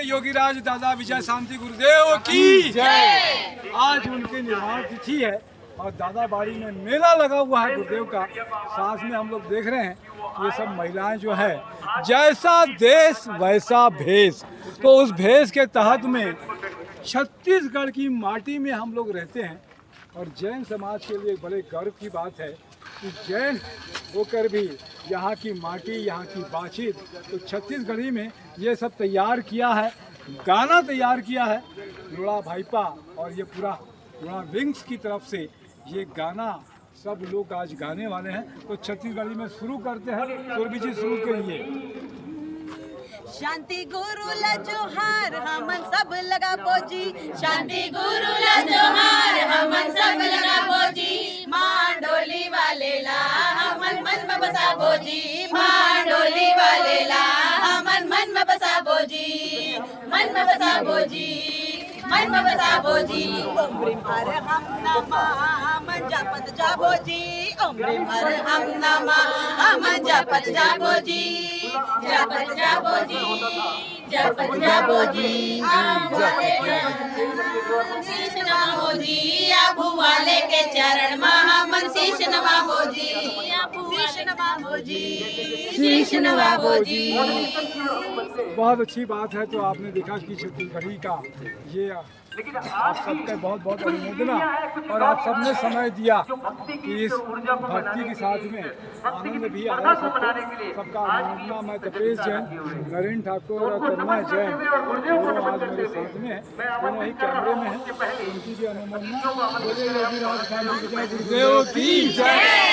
योगीराज दादा विजय शांति गुरुदेव की जय। आज उनकी निर्वाण तिथि है और दादा बाड़ी में मेला लगा हुआ है गुरुदेव का। साथ में हम लोग देख रहे हैं कि ये सब महिलाएं जो है, जैसा देश वैसा भेष, तो उस भेष के तहत में छत्तीसगढ़ की माटी में हम लोग रहते हैं। और जैन समाज के लिए बड़े गर्व की बात है कि जैन होकर भी यहाँ की माटी, यहाँ की बातचीत, तो छत्तीसगढ़ी में ये सब तैयार किया है, गाना तैयार किया है लोड़ा भाईपा और ये पूरा लोड़ा विंग्स की तरफ से ये गाना सब लोग आज गाने वाले हैं। तो छत्तीसगढ़ी में शुरू करते हैं, सुरभि जी शुरू करिए। शांति गुरु ला जोहार हमन सब लगा बोजी, शांति गुरु ला जोहार हमन सब लगा बोजी, माँ डोली वाले ला हमन मन में बसा बोजी, माँ डोली वाले ला हमन मन में बसा बोजी, मन में बसा बोजी, मन में बसा बोजी। उम्र भर हम नमा हमन जापत जाबो जी, उम्र भर हम नमा हमन जापत जाबो जी, जापत जाबो जी, जापत जाबो जी। शीश नवाबो जी, आबू वाले के चरण में हमन शीश नवाबो जी, शीश नवाबो जी, शीश नवाबो जी। बहुत अच्छी बात है। तो आपने देखा कि छत्तीसगढ़ी का ये आप सबका बहुत बहुत अनुमोदना, और आप सबने समय दिया कि इस भक्ति के साथ में आनंद भी आया सबका अनुमोदना। मैं तपेश जैन, नरेंद्र ठाकुर और तन्मय जैन दोनों आज मेरे साथ में हैं, दोनों ही कैमरे में हैं, उनकी भी अनुमोदना। बोले योगीराज शांति गुरुदेव की जय।